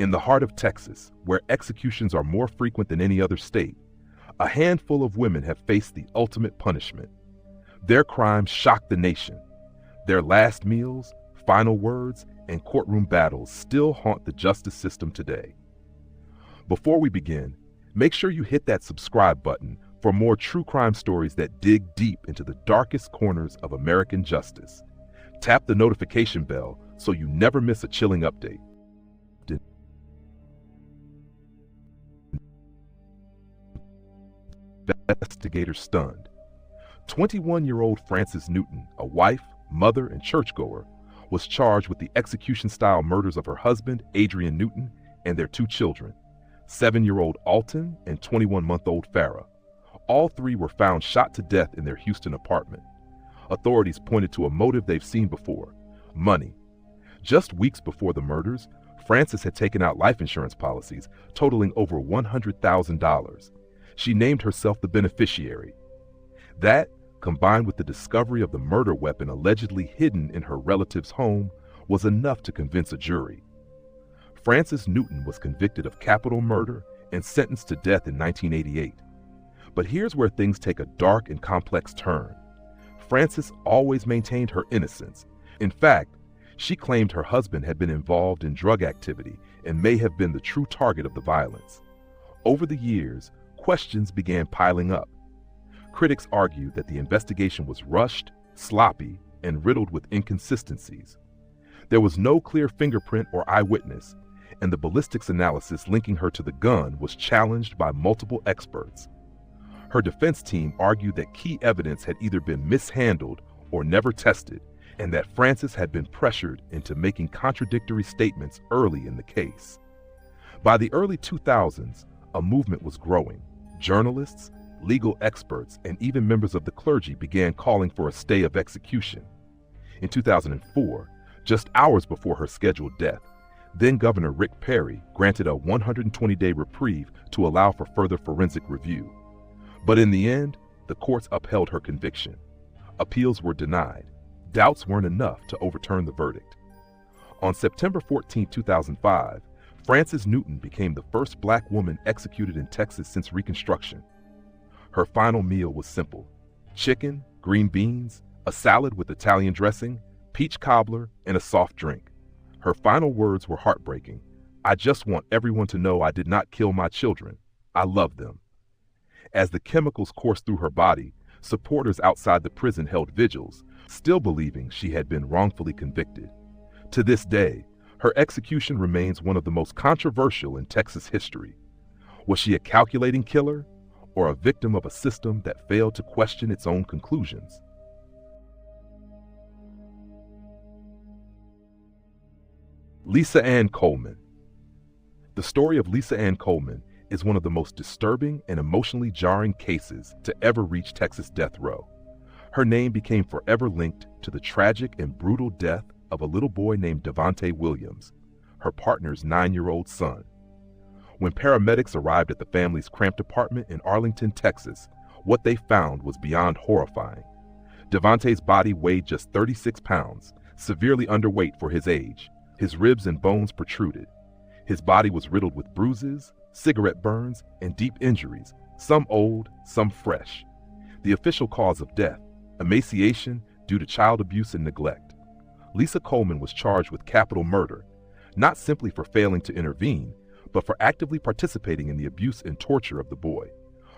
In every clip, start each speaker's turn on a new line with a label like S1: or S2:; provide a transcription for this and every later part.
S1: In the heart of Texas, where executions are more frequent than any other state, a handful of women have faced the ultimate punishment. Their crimes shocked the nation. Their last meals, final words, and courtroom battles still haunt the justice system today. Before we begin, make sure you hit that subscribe button for more true crime stories that dig deep into the darkest corners of American justice. Tap the notification bell so you never miss a chilling update. Investigators stunned. 21-year-old Frances Newton, a wife, mother, and churchgoer, was charged with the execution-style murders of her husband, Adrian Newton, and their two children, 7-year-old Alton and 21-month-old Farah. All three were found shot to death in their Houston apartment. Authorities pointed to a motive they've seen before: money. Just weeks before the murders, Frances had taken out life insurance policies totaling over $100,000. She named herself the beneficiary. That, combined with the discovery of the murder weapon allegedly hidden in her relative's home, was enough to convince a jury. Frances Newton was convicted of capital murder and sentenced to death in 1988. But here's where things take a dark and complex turn. Frances always maintained her innocence. In fact, she claimed her husband had been involved in drug activity and may have been the true target of the violence. Over the years, questions began piling up. Critics argued that the investigation was rushed, sloppy, and riddled with inconsistencies. There was no clear fingerprint or eyewitness, and the ballistics analysis linking her to the gun was challenged by multiple experts. Her defense team argued that key evidence had either been mishandled or never tested, and that Frances had been pressured into making contradictory statements early in the case. By the early 2000s, a movement was growing. Journalists, legal experts, and even members of the clergy began calling for a stay of execution. In 2004, just hours before her scheduled death, then-Governor Rick Perry granted a 120-day reprieve to allow for further forensic review. But in the end, the courts upheld her conviction. Appeals were denied. Doubts weren't enough to overturn the verdict. On September 14, 2005, Frances Newton became the first black woman executed in Texas since Reconstruction. Her final meal was simple: chicken, green beans, a salad with Italian dressing, peach cobbler, and a soft drink. Her final words were heartbreaking: "I just want everyone to know I did not kill my children. I love them." As the chemicals coursed through her body, supporters outside the prison held vigils, still believing she had been wrongfully convicted. To this day, her execution remains one of the most controversial in Texas history. Was she a calculating killer, or a victim of a system that failed to question its own conclusions? Lisa Ann Coleman. The story of Lisa Ann Coleman is one of the most disturbing and emotionally jarring cases to ever reach Texas death row. Her name became forever linked to the tragic and brutal death of a little boy named Devontae Williams, her partner's 9-year-old son. When paramedics arrived at the family's cramped apartment in Arlington, Texas, what they found was beyond horrifying. Devontae's body weighed just 36 pounds, severely underweight for his age. His ribs and bones protruded. His body was riddled with bruises, cigarette burns, and deep injuries, some old, some fresh. The official cause of death: emaciation due to child abuse and neglect. Lisa Coleman was charged with capital murder, not simply for failing to intervene, but for actively participating in the abuse and torture of the boy.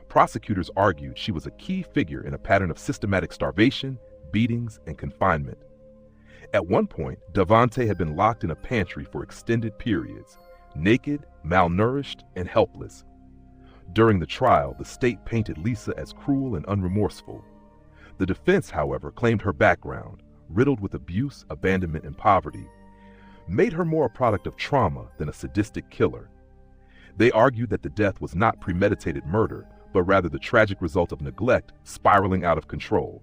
S1: Prosecutors argued she was a key figure in a pattern of systematic starvation, beatings, and confinement. At one point, Devontae had been locked in a pantry for extended periods, naked, malnourished, and helpless. During the trial, the state painted Lisa as cruel and unremorseful. The defense, however, claimed her background, riddled with abuse, abandonment, and poverty, made her more a product of trauma than a sadistic killer. They argued that the death was not premeditated murder, but rather the tragic result of neglect spiraling out of control.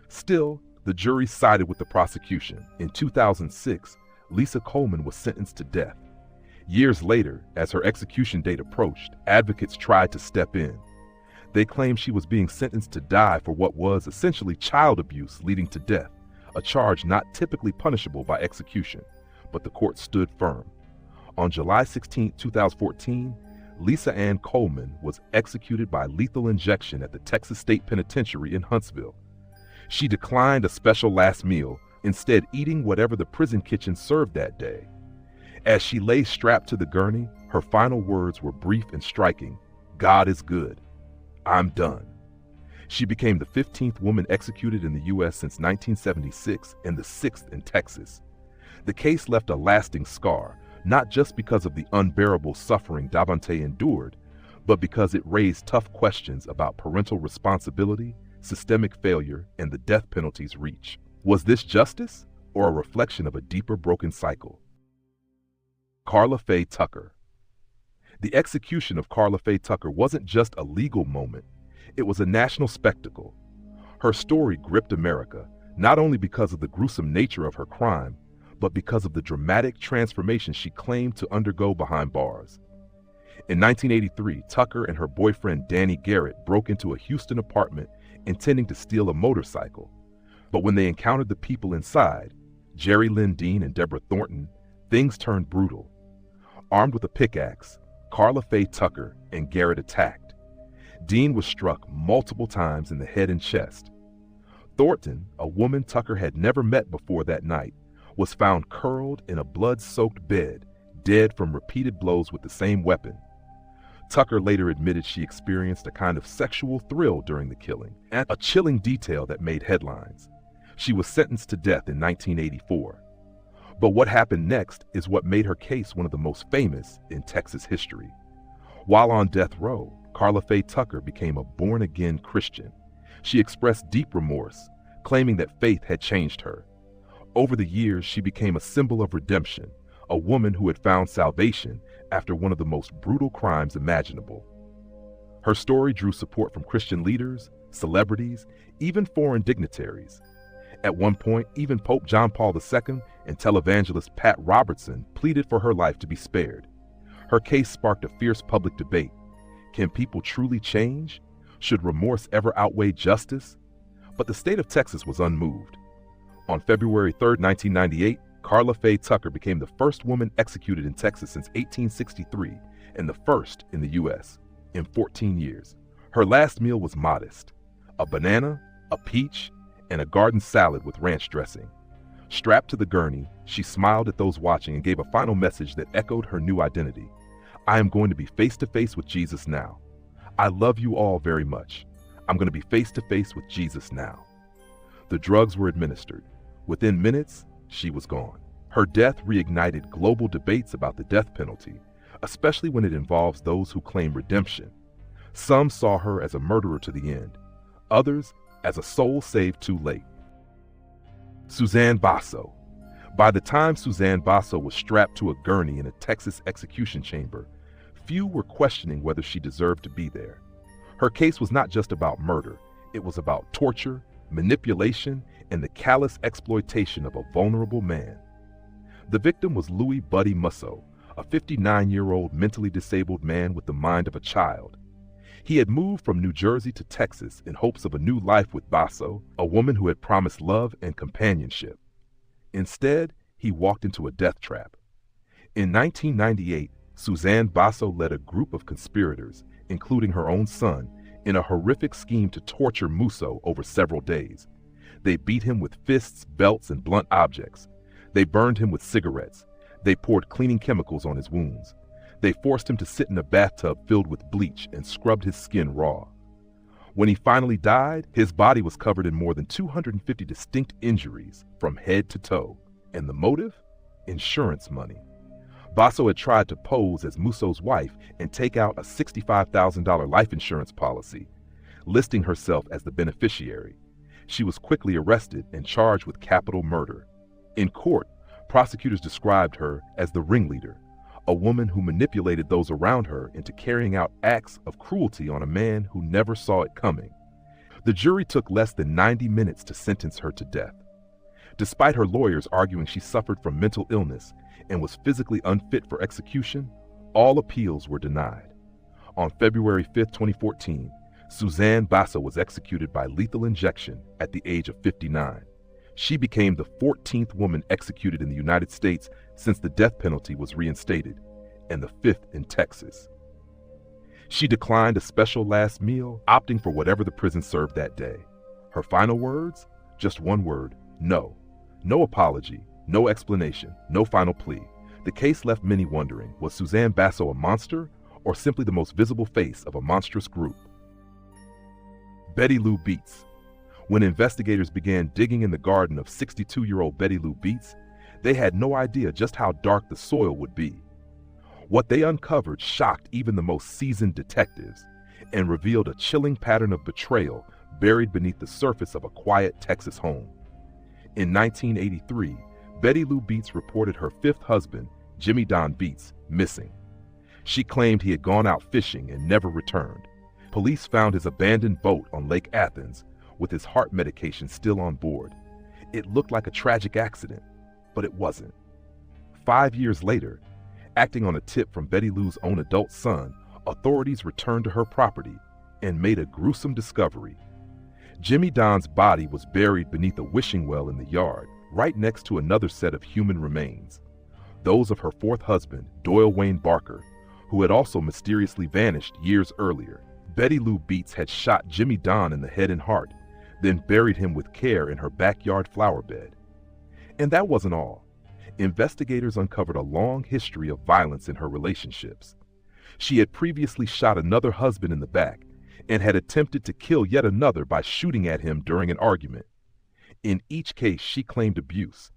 S1: Still, the jury sided with the prosecution. In 2006, Lisa Coleman was sentenced to death. Years later, as her execution date approached, advocates tried to step in. They claimed she was being sentenced to die for what was essentially child abuse leading to death, a charge not typically punishable by execution, but the court stood firm. On July 16, 2014, Lisa Ann Coleman was executed by lethal injection at the Texas State Penitentiary in Huntsville. She declined a special last meal, instead eating whatever the prison kitchen served that day. As she lay strapped to the gurney, her final words were brief and striking: "God is good. I'm done." She became the 15th woman executed in the U.S. since 1976 and the 6th in Texas. The case left a lasting scar, not just because of the unbearable suffering Davante endured, but because it raised tough questions about parental responsibility, systemic failure, and the death penalty's reach. Was this justice or a reflection of a deeper broken cycle? Karla Faye Tucker. The execution of Karla Faye Tucker wasn't just a legal moment, it was a national spectacle. Her story gripped America, not only because of the gruesome nature of her crime, but because of the dramatic transformation she claimed to undergo behind bars. In 1983, Tucker and her boyfriend Danny Garrett broke into a Houston apartment intending to steal a motorcycle. But when they encountered the people inside, Jerry Lynn Dean and Deborah Thornton, things turned brutal. Armed with a pickaxe, Karla Faye Tucker and Garrett attacked. Dean was struck multiple times in the head and chest. Thornton, a woman Tucker had never met before that night, was found curled in a blood-soaked bed, dead from repeated blows with the same weapon. Tucker later admitted she experienced a kind of sexual thrill during the killing, and a chilling detail that made headlines. She was sentenced to death in 1984. But what happened next is what made her case one of the most famous in Texas history. While on death row, Karla Faye Tucker became a born-again Christian. She expressed deep remorse, claiming that faith had changed her. Over the years, she became a symbol of redemption, a woman who had found salvation after one of the most brutal crimes imaginable. Her story drew support from Christian leaders, celebrities, even foreign dignitaries. At one point, even Pope John Paul II and televangelist Pat Robertson pleaded for her life to be spared. Her case sparked a fierce public debate. Can people truly change? Should remorse ever outweigh justice? But the state of Texas was unmoved. On February 3, 1998, Karla Faye Tucker became the first woman executed in Texas since 1863 and the first in the U.S. in 14 years. Her last meal was modest: a banana, a peach, and a garden salad with ranch dressing. Strapped to the gurney, she smiled at those watching and gave a final message that echoed her new identity: "I am going to be face to face with Jesus now. I love you all very much. I'm going to be face to face with Jesus now." The drugs were administered. Within minutes, she was gone. Her death reignited global debates about the death penalty, especially when it involves those who claim redemption. Some saw her as a murderer to the end, others as a soul saved too late. Suzanne Basso. By the time Suzanne Basso was strapped to a gurney in a Texas execution chamber, few were questioning whether she deserved to be there. Her case was not just about murder, it was about torture, manipulation, and the callous exploitation of a vulnerable man. The victim was Louis Buddy Musso, a 59-year-old mentally disabled man with the mind of a child. He had moved from New Jersey to Texas in hopes of a new life with Basso, a woman who had promised love and companionship. Instead, he walked into a death trap. In 1998, Suzanne Basso led a group of conspirators, including her own son, in a horrific scheme to torture Musso over several days. They beat him with fists, belts, and blunt objects. They burned him with cigarettes. They poured cleaning chemicals on his wounds. They forced him to sit in a bathtub filled with bleach and scrubbed his skin raw. When he finally died, his body was covered in more than 250 distinct injuries from head to toe. And the motive? Insurance money. Basso had tried to pose as Musso's wife and take out a $65,000 life insurance policy, listing herself as the beneficiary. She was quickly arrested and charged with capital murder. In court, prosecutors described her as the ringleader, a woman who manipulated those around her into carrying out acts of cruelty on a man who never saw it coming. The jury took less than 90 minutes to sentence her to death. Despite her lawyers arguing she suffered from mental illness and was physically unfit for execution, all appeals were denied. On February 5, 2014, Suzanne Basso was executed by lethal injection at the age of 59. She became the 14th woman executed in the United States since the death penalty was reinstated. and the fifth in Texas. She declined a special last meal, opting for whatever the prison served that day. Her final words? Just one word: no. No apology, no explanation, no final plea. The case left many wondering, was Suzanne Basso a monster or simply the most visible face of a monstrous group? Betty Lou Beets. When investigators began digging in the garden of 62-year-old Betty Lou Beets, they had no idea just how dark the soil would be. What they uncovered shocked even the most seasoned detectives and revealed a chilling pattern of betrayal buried beneath the surface of a quiet Texas home. In 1983, Betty Lou Beets reported her fifth husband, Jimmy Don Beets, missing. She claimed he had gone out fishing and never returned. Police found his abandoned boat on Lake Athens with his heart medication still on board. It looked like a tragic accident, but it wasn't. 5 years later, acting on a tip from Betty Lou's own adult son, authorities returned to her property and made a gruesome discovery. Jimmy Don's body was buried beneath a wishing well in the yard, right next to another set of human remains, those of her fourth husband, Doyle Wayne Barker, who had also mysteriously vanished years earlier. Betty Lou Beets had shot Jimmy Don in the head and heart, then buried him with care in her backyard flower bed. And that wasn't all. Investigators uncovered a long history of violence in her relationships. She had previously shot another husband in the back and had attempted to kill yet another by shooting at him during an argument. In each case, she claimed abuse,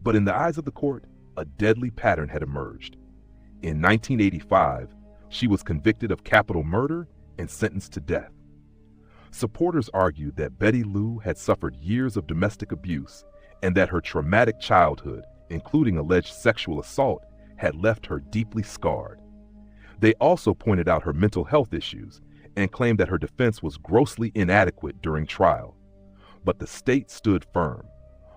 S1: but in the eyes of the court, a deadly pattern had emerged. In 1985, she was convicted of capital murder and sentenced to death. Supporters argued that Betty Lou had suffered years of domestic abuse and that her traumatic childhood, including alleged sexual assault, had left her deeply scarred. They also pointed out her mental health issues and claimed that her defense was grossly inadequate during trial. But the state stood firm.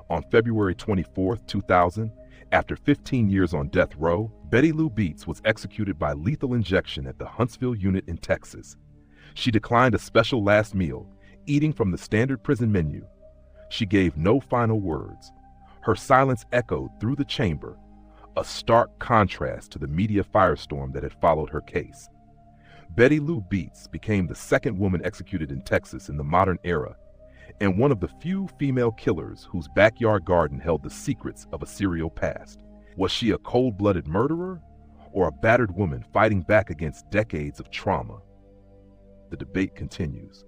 S1: On February 24, 2000, after 15 years on death row, Betty Lou Beets was executed by lethal injection at the Huntsville unit in Texas. She declined a special last meal, eating from the standard prison menu. She gave no final words. Her silence echoed through the chamber, a stark contrast to the media firestorm that had followed her case. Betty Lou Beets became the second woman executed in Texas in the modern era, and one of the few female killers whose backyard garden held the secrets of a serial past. Was she a cold-blooded murderer or a battered woman fighting back against decades of trauma? The debate continues.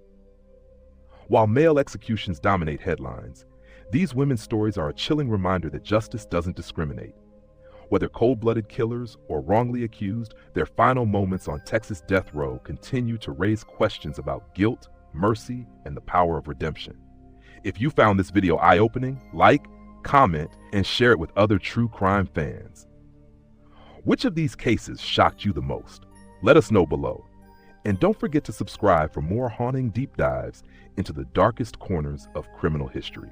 S1: While male executions dominate headlines, these women's stories are a chilling reminder that justice doesn't discriminate. Whether cold-blooded killers or wrongly accused, their final moments on Texas death row continue to raise questions about guilt, mercy, and the power of redemption. If you found this video eye-opening, like, comment, and share it with other true crime fans. Which of these cases shocked you the most? Let us know below. And don't forget to subscribe for more haunting deep dives into the darkest corners of criminal history.